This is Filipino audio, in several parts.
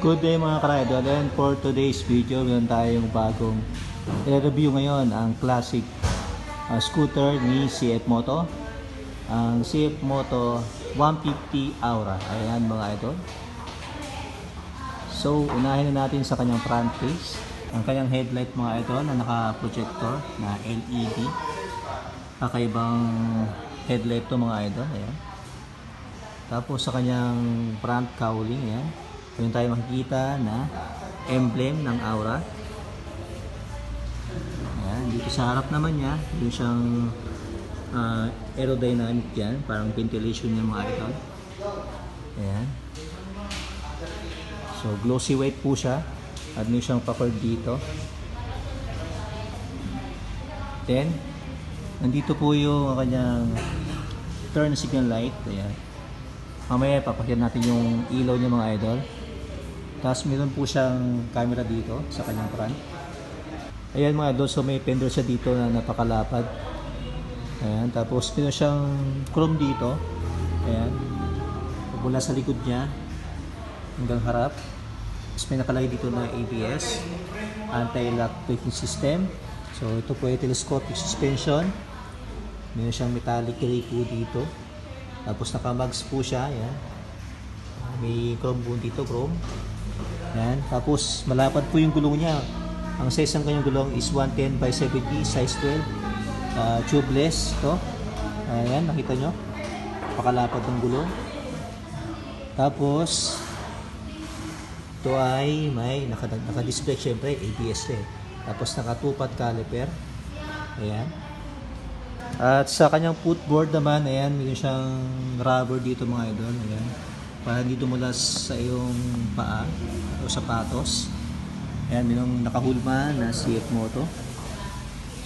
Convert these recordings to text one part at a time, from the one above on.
Good day mga ka-idol, and for today's video meron tayong bagong i-review ngayon ang classic scooter ni CF Moto, ang CF Moto 150 Aura. Ayan mga idol. So unahin na natin sa kanyang front face, ang kanyang headlight mga idol na naka-projector na LED. Kakaibang headlight to mga idol. Ayan. Tapos sa kanyang front cowling, ayan, yun tayo makikita na emblem ng Aura. Ayan, dito sa harap naman niya, yun siyang aerodynamic yan, parang ventilation niya mga idol. Ayan. So glossy white po siya, at may siyang pa-curve dito. Then nandito po yung kanyang turn signal light. Ayan. Mamaya papakita natin yung ilaw niya mga idol. Tapos meron po siyang camera dito sa kanyang front. Ayan mga idol, so may fender siya dito na napakalapad. Ayan, tapos meron siyang chrome dito. Ayan, mula sa likod niya hanggang harap. Tapos may nakalagay dito na ABS, anti-lock braking system. So ito po ay telescopic suspension. Meron siyang metallic ray po dito. Tapos naka-mags po siya, ayan. May chrome po dito, chrome. Ayan. Tapos malapad po yung gulong niya. Ang size ng kanyang gulong is 110 by 70, size 12. Tubeless to. Ayan, nakita nyo? Pakalapad ng gulong. Tapos ito ay may naka-display syempre, ABS eh. Tapos naka-2-pot caliper. Ayan. At sa kanyang footboard naman, ayan, may siyang rubber dito mga idol. Ayan. Para hindi dumulas sa iyong paa o sapatos. Ayan, may nakahulma na CF Moto.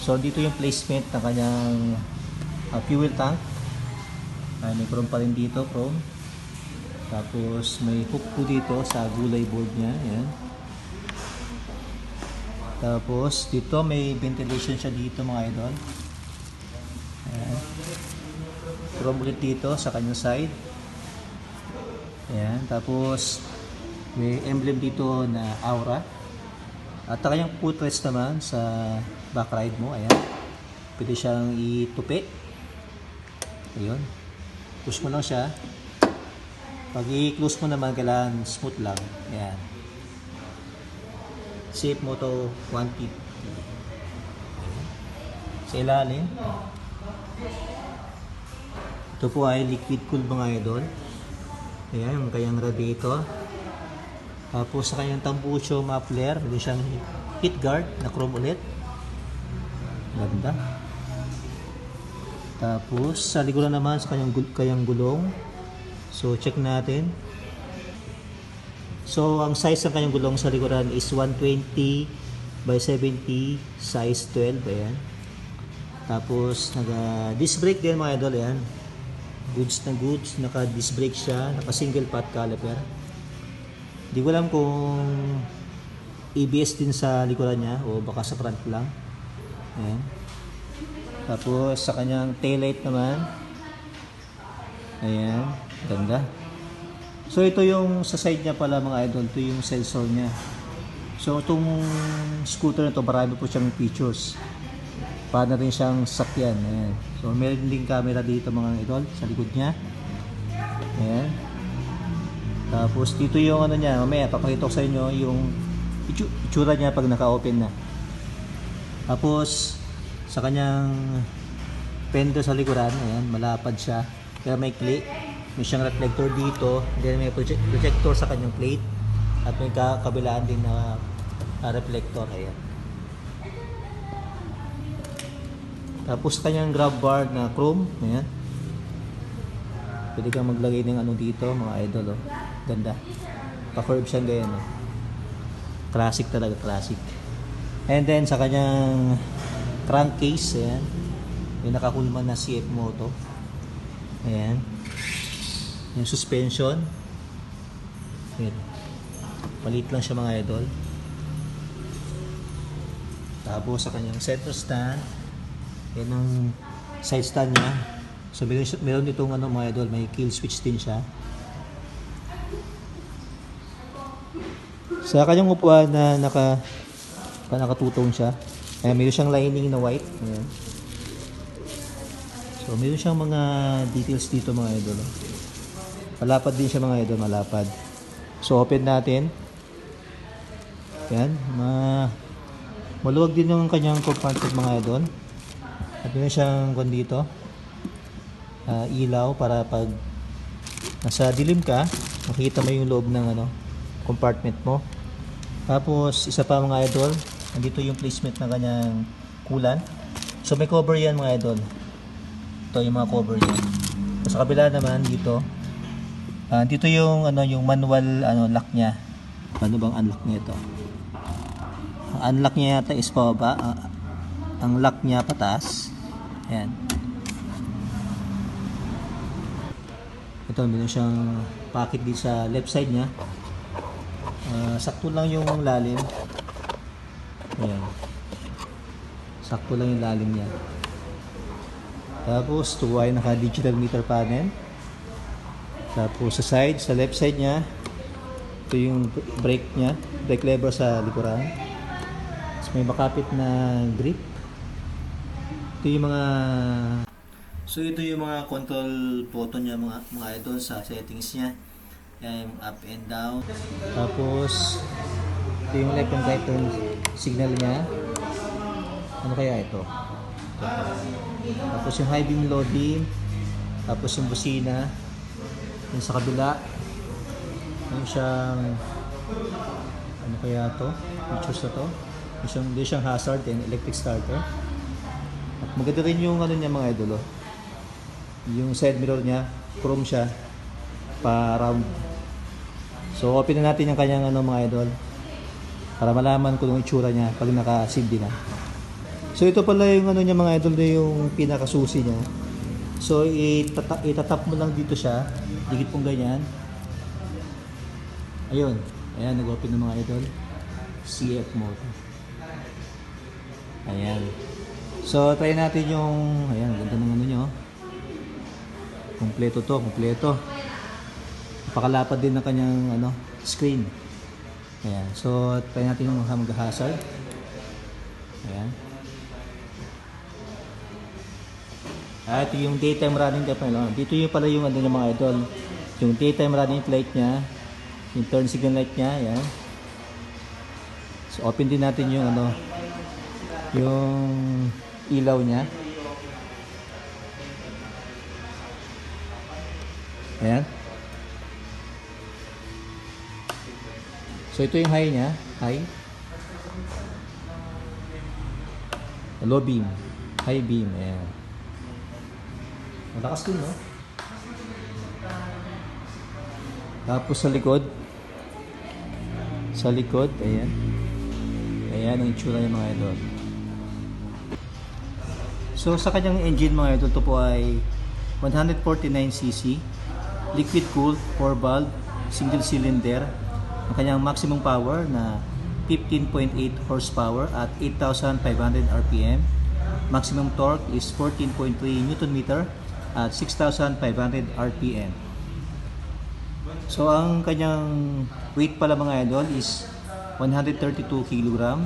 So dito yung placement ng kanyang fuel tank. Ayan, may chrome pa rin dito, chrome. Tapos may hook po dito sa gulay board niya. Ayan. Tapos dito may ventilation siya dito mga idol. Ayan. Chrome ulit dito sa kanyang side. Ayan. Tapos may emblem dito na Aura. At ang kanyang footrest naman sa back ride mo. Ayan. Pwede siyang itupi. Ayun. Push mo lang siya. Pag i-close mo naman, kailangan smooth lang. Ayan. CF Moto 150. Sa ilalim, ito po ay liquid cool mga idol. Ayan, yung kanyang radiator. Tapos sa kanyang tambucho muffler, may siyang heat guard na chrome ulit. Ganda. Tapos sa likuran naman sa kanyang gulong. So check natin. So ang size ng kanyang gulong sa likuran is 120 by 70, size 12. Ayan. Tapos naka-disc brake din mga idol. Ayan. Goods na goods. Naka-disc brake siya. Naka-single pot caliper. Hindi ko alam kung ABS din sa likuran niya o baka sa front lang. Ayan. Tapos sa kanyang taillight naman. Ayan. Ganda. So ito yung sa side niya pala mga idol. Ito yung sensor niya. So itong scooter na ito, marami po siyang features. Paano rin siyang sakyan. Ayan. So meron din camera dito mga idol sa likod niya. Ayan. Tapos dito yung ano niya, mamaya papakita ko sa inyo yung itsura niya pag naka-open na. Tapos sa kanyang fender sa likuran, ayan, malapad siya. Kaya may clip, may siyang reflector dito, then may projector sa kanyang plate at may kabilaan din na reflector. Ayan. Tapos kanyang grab bar na chrome, ayan. Pwede kang maglagay ng ano dito, mga idol, oh. Ganda. Pa-curve siya ganyan, oh. Classic talaga, classic. And then sa kanyang crankcase, ayan. May nakahulman na CF Moto. Ayan. Yung suspension. Ayan. Palit lang siya mga idol. Tapos sa kanyang center stand, yan ang side stand niya. So meron itong ano mga idol, may kill switch din siya. Sa kanyang upuan na nakatutong siya. Ayan, meron siyang lining na white. Ayan. So, meron siyang mga details dito mga idol. Malapad din siya mga idol, malapad. So, open natin. Ayan. Maluwag din yung kanyang compartment mga idol. At meron siyang dito. Ilaw para pag nasa dilim ka, makikita mo yung loob ng compartment mo. Tapos, isa pa mga idol, nandito yung placement ng kanyang coolant. So, may cover yan mga idol. Ito yung mga cover niya. Sa kabila naman dito, dito yung yung manual lock niya. Ano bang unlock niya ito? Ang unlock niya yata is pababa. Ang lock niya pataas. Ayan. Ito, meron siyang pocket dito sa left side niya. Sakto lang yung lalim. Ayan. Sakto lang yung lalim niya. Tapos, ito ay naka-digital meter panel. Tapos, sa left side niya, ito yung brake niya, brake lever sa likuran. Tapos, may makapit na grip. Ito yung ito yung mga control button niya mga idol sa settings niya. Yan, up and down. Tapos, ito yung left and right turn signal niya. Ano kaya ito? Tapos yung high beam, low beam. Tapos yung busina. Yung sa kabila. Yung siyang ano kaya to? Features na to. Yung siyang hazard and electric starter. At maganda rin yung niya mga idol. Yung side mirror niya, chrome siya. Pa-round. So open na natin yung kanyang mga idol. Para malaman ko yung itsura niya pag naka-sildi na. So ito pala yung niya mga idol na yung pinakasusi niya. So itatap mo lang dito siya, dikit pong ganyan. Ayun, ayan nag-open ng mga idol. CF mode. Ayan. So try natin yung, ayan, ganda ng niya. Kompleto to, kompleto. Napakalapad din ng kanyang screen. Ayan. So try natin yung mag-hazard. Ayan. Ito yung daytime running light niya. Dito yung pala yung niya mga idol. Yung daytime running light niya, yung turn signal light niya, ayan. So open din natin yung yung ilaw niya. Ayan. So ito yung high niya, high. Low beam, high beam, ayan. Malakas din, no? Tapos sa likod, ayan. Ayan ang itsura ng mga idol. So sa kanyang engine mga idol, ito po ay 149cc, liquid cooled, 4 valve, single cylinder. Ang kanyang maximum power na 15.8 horsepower at 8,500 RPM. Maximum torque is 14.3 Nm at 6,500 RPM. So ang kanyang weight pala mga idol is 132 kg.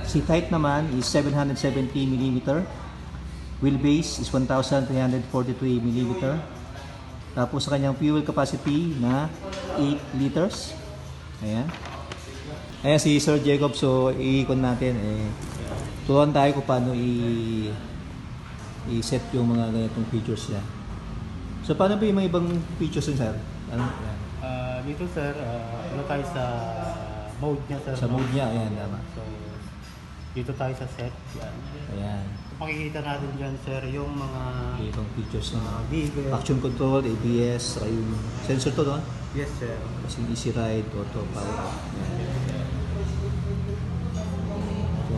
Seat height naman is 770 mm. Wheelbase is 1,343 mm. Tapos sa kanyang fuel capacity na 8 liters. Ayan. Ayan si Sir Jacob. So i-icon natin. Turuan tayo kung paano i-set yung mga ganitong features niya. So paano ba yung mga ibang features niya, sir? Dito sir, tayo sa mode niya sir. Sa mode niya, ayan, tama. So dito tayo sa set. Yan. Ayan. Makikita natin dyan sir yung mga Ibang features niya. vehicle. Action control, ABS, saka yung sensor to, no? Yes sir. Kasi easy ride, auto, power up.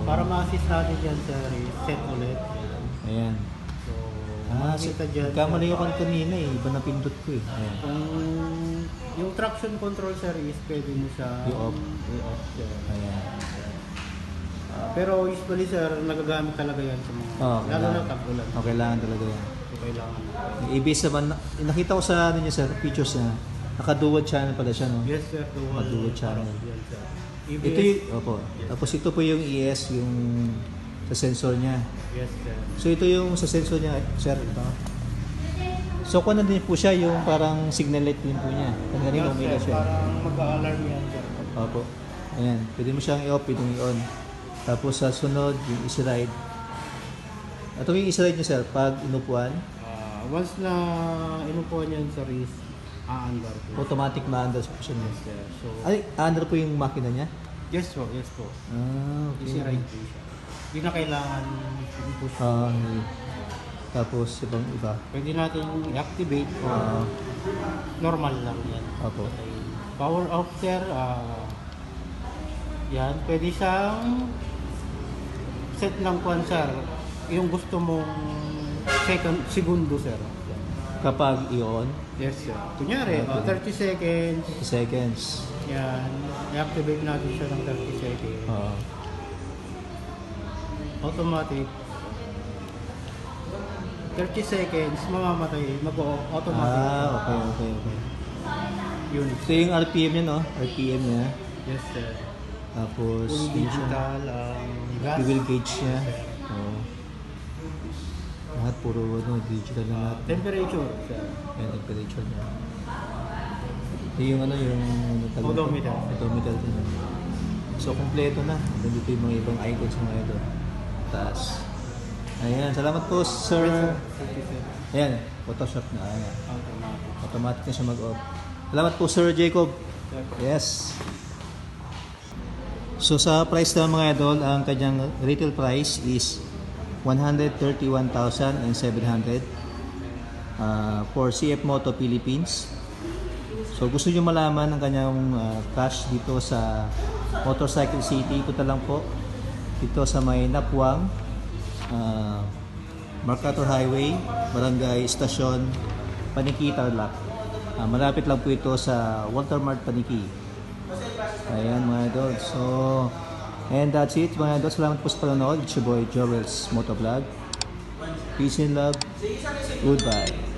Para ma-assist natin dyan sir, set ulit. Ayan. So Makikita dyan. Kamali ako kanina iba na pindot ko eh. Ayan. Yung traction control sir is pwede mo siya I-off. i-off sir. Ayan. Pero usually sir, nagagamit talaga yan sa mga lalo na tag-ulan. Kailangan talaga yan. So, kailangan. Yung ABS naman, nakita ko sa niya sir, features niya, Naka-dual channel pala siya, no? Yes sir, Dual channel. Yan, sir. Ito yung, opo. Tapos ito po yung ES, yung sa sensor niya. Yes sir. So ito yung sa sensor niya, sir. Ito. So kung din po siya, yung parang signal light din po niya. Kanina Yes, umila sir, siya. parang mag-alarm yan sir. Opo. Ayan. Pwede mo siyang i-off, pwede mo i-on. Tapos sa sunod, yung easy ride. Ito yung easy ride niya, sir. Pag inupuan, Once na inupuan yan sir is aandar po. automatic na-under po siya niya. Yes sir. So, Ay, under po yung makina niya? yes po, yes po. Ah, okay. Easy ride po siya. Hindi na kailangan i-push. Tapos ibang iba. Pwede natin i-activate o Ah, normal lang yan. opo. Okay. Power off sir, yan, pwede siyang set ng kwan sir, yung gusto mong segundo sir. Yan. Kapag i-on, Yes sir. Kunyari, Okay. 30 seconds, seconds. yan, i-activate natin siya ng 30 seconds. Ah, Automatic. 30 seconds, mamamatay, mag-automatic. okay. Yun. Ito yung RPM niya, no? RPM niya. Yes sir. Tapos, Full yun siya. digital, gas. Fuel gauge niya. Yes, sir. Oo. Lahat puro digital na lahat. Temperature sir. Yung temperature niya. Ito yung yung tawag ito? Odometer. Odometer din. So, kompleto na. Nandito yung mga ibang icons mga ito. Taas. Ayan, salamat po, sir. 30 seconds. Ayan, Photoshop na. Ayan. Automatic. Automatic na siya mag-off. Salamat po, Sir Jacob. Sir. Yes. So sa price naman mga idol, ang kanyang retail price is 131,700 for CF Moto Philippines. So gusto nyo malaman ang kanyang cash dito sa Motorcycle City, ito lang po. Dito sa may Napwang, Mercator Highway, Barangay Station, Paniki, Tarlac. Malapit lang po ito sa Walter Mart Paniki. Ayan mga idol. So, and that's it mga idol. Salamat po sa panonood. It's your boy Joel's Motovlog. Peace and love. Goodbye.